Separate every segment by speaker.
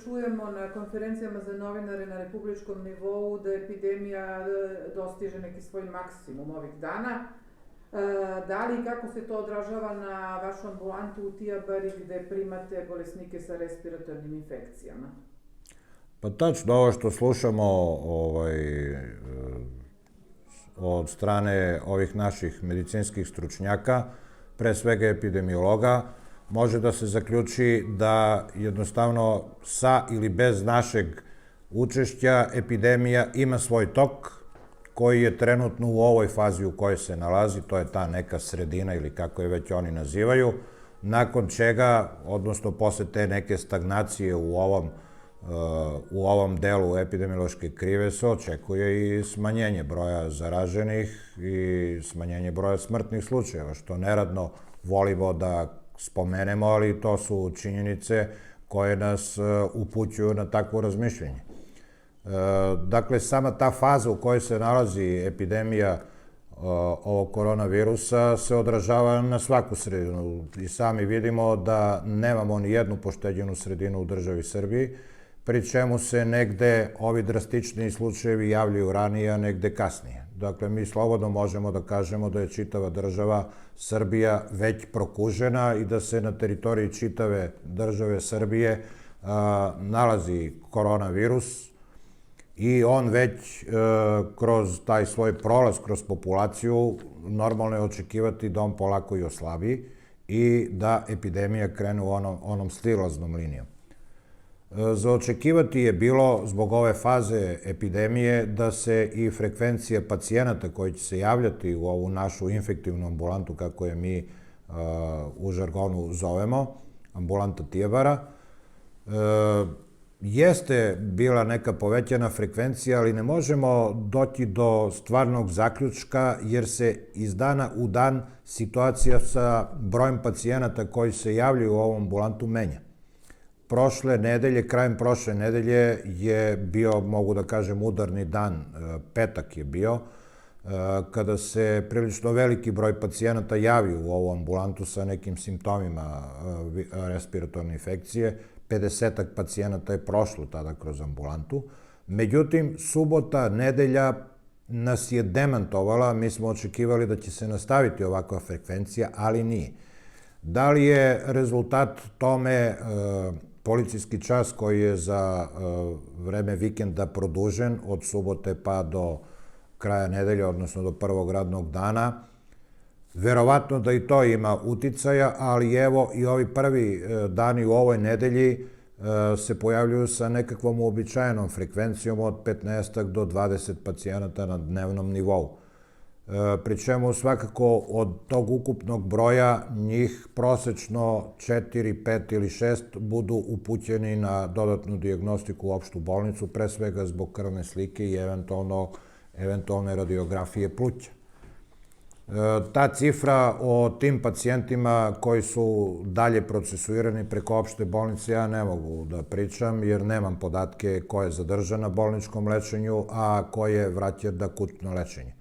Speaker 1: čujemo na konferencijama za novinare na republičkom nivou da epidemija dostiže neki svoj maksimum ovih dana. Da li i kako se to odražava na vašu ambulantu u Tijabari gde primate bolesnike sa respiratornim infekcijama?
Speaker 2: Pa tačno, ovo što slušamo od strane ovih naših medicinskih stručnjaka, pre svega epidemiologa, može da se zaključi da jednostavno sa ili bez našeg učešća epidemija ima svoj tok koji je trenutno u ovoj fazi u kojoj se nalazi, to je ta neka sredina ili kako je već oni nazivaju, nakon čega, odnosno posle te neke stagnacije u ovom delu epidemiološke krive se očekuje i smanjenje broja zaraženih i smanjenje broja smrtnih slučajeva, što neradno volimo da spomenemo, ali to su činjenice koje nas upućuju na takvo razmišljanje. Dakle, sama ta faza u kojoj se nalazi epidemija ovog koronavirusa se odražava na svaku sredinu i sami vidimo da nemamo ni jednu pošteđenu sredinu u državi Srbiji, pri čemu se negde ovi drastičniji slučajevi javljaju ranije, a negde kasnije. Dakle, mi slobodno možemo da kažemo da je čitava država Srbija već prokužena i da se na teritoriji čitave države Srbije nalazi koronavirus i on već kroz taj svoj prolaz, kroz populaciju, normalno je očekivati da on polako i oslabi i da epidemija krene u onom stilaznom linijom. Za očekivati je bilo, zbog ove faze epidemije, da se i frekvencija pacijenata koji će se javljati u ovu našu infektivnu ambulantu, kako je mi u žargonu zovemo, ambulanta Tijabara, jeste bila neka povećana frekvencija, ali ne možemo doći do stvarnog zaključka, jer se iz dana u dan situacija sa brojem pacijenata koji se javljaju u ovom ambulantu menja. Prošle nedelje, krajem prošle nedelje je bio, mogu da kažem, udarni dan, petak je bio, kada se prilično veliki broj pacijenata javio u ovu ambulantu sa nekim simptomima respiratorne infekcije. 50-ak pacijenata je prošlo tada kroz ambulantu. Međutim, subota, nedelja nas je demantovala, mi smo očekivali da će se nastaviti ovakva frekvencija, ali nije. Da li je rezultat tome policijski čas koji je za vreme vikenda produžen od subote pa do kraja nedelje, odnosno do prvog radnog dana? Verovatno da i to ima uticaja, ali evo i ovi prvi dani u ovoj nedelji se pojavljuju sa nekakvom uobičajenom frekvencijom od 15 do 20 pacijenata na dnevnom nivou. Pri čemu svakako od tog ukupnog broja njih prosečno 4, 5 ili 6 budu upućeni na dodatnu dijagnostiku u opštu bolnicu, pre svega zbog krvne slike i eventualne radiografije pluća. Ta cifra o tim pacijentima koji su dalje procesuirani preko opšte bolnice ja ne mogu da pričam, jer nemam podatke ko je zadržan na bolničkom lečenju, a ko je vraćen na kućno lečenje.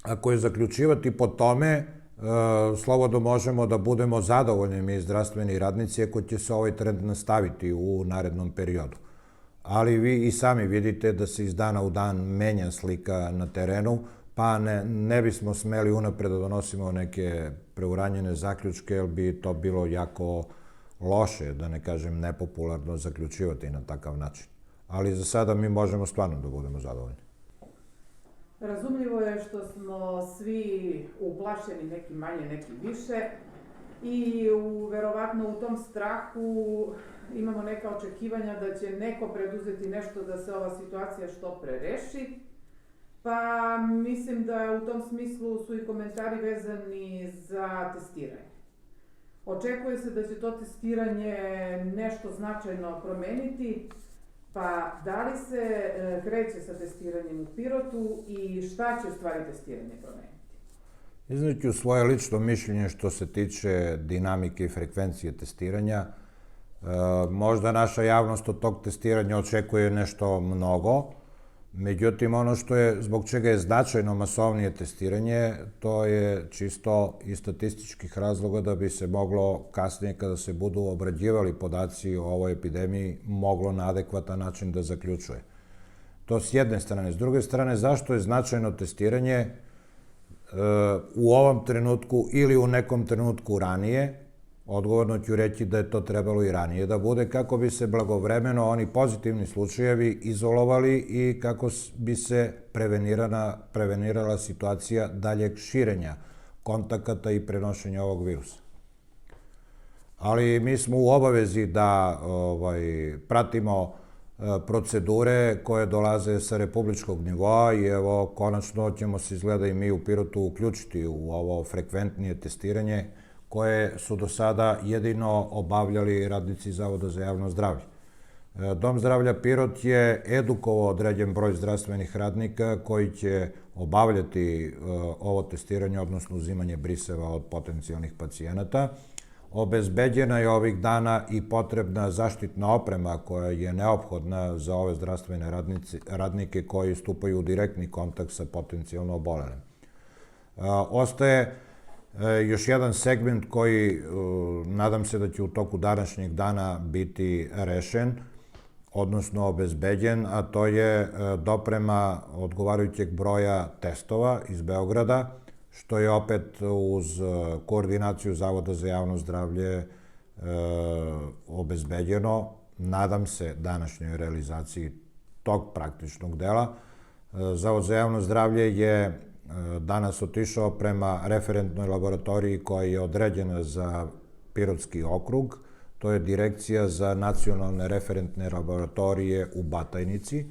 Speaker 2: Ako je zaključivati po tome, slobodno možemo da budemo zadovoljni mi zdravstveni radnici ako će se ovaj trend nastaviti u narednom periodu. Ali vi i sami vidite da se iz dana u dan menja slika na terenu, pa ne bismo smeli unapred da donosimo neke preuranjene zaključke, jer bi to bilo jako loše, da ne kažem nepopularno, zaključivati na takav način. Ali za sada mi možemo stvarno da budemo zadovoljni.
Speaker 1: Razumljivo je što smo svi uplašeni, neki manje, neki više, i verovatno u tom strahu imamo neka očekivanja da će neko preduzeti nešto da se ova situacija što pre reši. Pa mislim da u tom smislu su i komentari vezani za testiranje. Očekuje se da će to testiranje nešto značajno promeniti, pa da li se kreće sa testiranjem u Pirotu i šta će u stvari testiranje promeniti?
Speaker 2: Izneću svoje lično mišljenje što se tiče dinamike i frekvencije testiranja. Možda naša javnost od tog testiranja očekuje nešto mnogo, Međutim, ono što je, zbog čega je značajno masovnije testiranje, to je čisto iz statističkih razloga da bi se moglo kasnije, kada se budu obrađivali podaci o ovoj epidemiji, moglo na adekvatan način da zaključuje. To s jedne strane. S druge strane, zašto je značajno testiranje u ovom trenutku ili u nekom trenutku ranije? Odgovorno ću reći da je to trebalo i ranije da bude, kako bi se blagovremeno oni pozitivni slučajevi izolovali i kako bi se prevenirala situacija daljeg širenja kontakata i prenošenja ovog virusa. Ali mi smo u obavezi da pratimo procedure koje dolaze sa republičkog nivoa i evo, konačno ćemo se izgleda i mi u Pirotu uključiti u ovo frekventnije testiranje koje su do sada jedino obavljali radnici Zavoda za javno zdravlje. Dom zdravlja Pirot je edukovao određen broj zdravstvenih radnika koji će obavljati ovo testiranje, odnosno uzimanje briseva od potencijalnih pacijenata. Obezbeđena je ovih dana i potrebna zaštitna oprema koja je neophodna za ove zdravstvene radnike koji stupaju u direktni kontakt sa potencijalno obolelim. Ostaje još jedan segment koji nadam se da će u toku današnjeg dana biti rešen, odnosno obezbeđen, a to je doprema odgovarajućeg broja testova iz Beograda, što je opet uz koordinaciju Zavoda za javno zdravlje obezbeđeno, nadam se, današnjoj realizaciji tog praktičnog dela. Zavod za javno zdravlje je danas otišao prema referentnoj laboratoriji koja je određena za Pirotski okrug, to je Direkcija za nacionalne referentne laboratorije u Batajnici.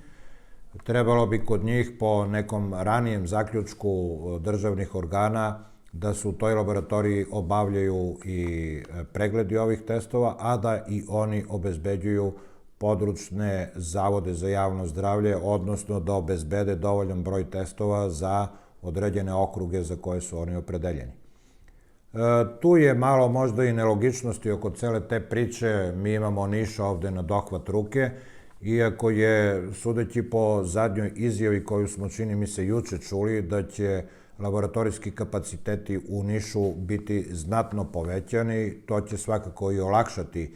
Speaker 2: Trebalo bi kod njih po nekom ranijem zaključku državnih organa da se u toj laboratoriji obavljaju i pregledi ovih testova, a da i oni obezbeđuju područne zavode za javno zdravlje, odnosno da obezbede dovoljan broj testova za određene okruge za koje su oni opredeljeni. Tu je malo možda i nelogičnosti oko cele te priče. Mi imamo Niš ovde na dohvat ruke, iako je, sudeći po zadnjoj izjavi koju smo, čini mi se, juče čuli, da će laboratorijski kapaciteti u Nišu biti znatno povećani, to će svakako i olakšati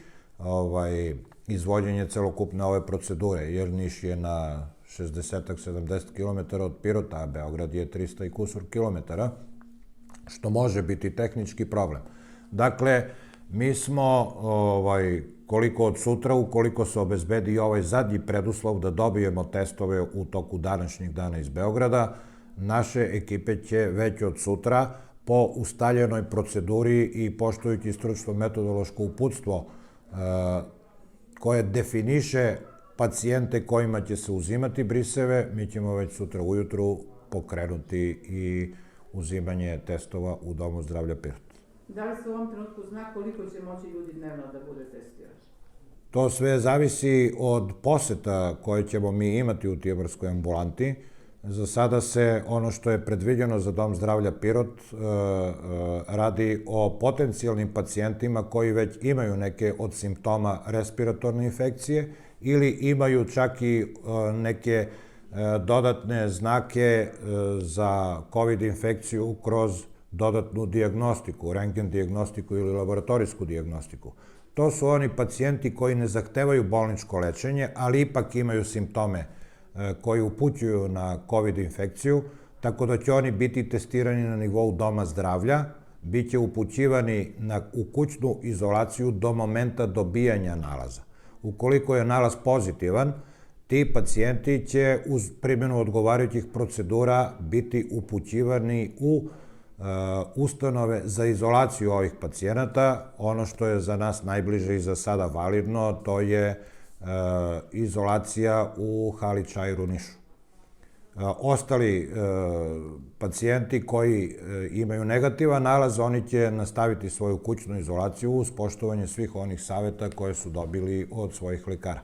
Speaker 2: izvođenje celokupne ove procedure, jer Niš je na 60-70 km od Pirota, a Beograd je 300 i kusur kilometara, što može biti tehnički problem. Dakle, mi smo, koliko od sutra, ukoliko se obezbedi i ovaj zadnji preduslov da dobijemo testove u toku današnjeg dana iz Beograda, naše ekipe će već od sutra po ustaljenoj proceduri i poštujući stručno-metodološko uputstvo koje definiše pacijente kojima će se uzimati briseve, mi ćemo već sutra ujutru pokrenuti i uzimanje testova u Domu zdravlja Pirot.
Speaker 1: Da li se u ovom trenutku zna koliko će moći ljudi dnevno da bude testirani?
Speaker 2: To sve zavisi od poseta koje ćemo mi imati u Tijemorskoj ambulanti. Za sada se ono što je predviđeno za Dom zdravlja Pirot radi o potencijalnim pacijentima koji već imaju neke od simptoma respiratorne infekcije ili imaju čak i neke dodatne znake za COVID infekciju kroz dodatnu dijagnostiku, rentgen dijagnostiku ili laboratorijsku dijagnostiku. To su oni pacijenti koji ne zahtevaju bolničko lečenje, ali ipak imaju simptome koji upućuju na COVID infekciju, tako da će oni biti testirani na nivou Doma zdravlja, bit će upućivani u kućnu izolaciju do momenta dobijanja nalaza. Ukoliko je nalaz pozitivan, ti pacijenti će uz primjenu odgovarajućih procedura biti upućivani u ustanove za izolaciju ovih pacijenata. Ono što je za nas najbliže i za sada validno, to je izolacija u Hali Čair u Nišu. Ostali pacijenti koji imaju negativan nalaz, oni će nastaviti svoju kućnu izolaciju uz poštovanje svih onih saveta koje su dobili od svojih lekara.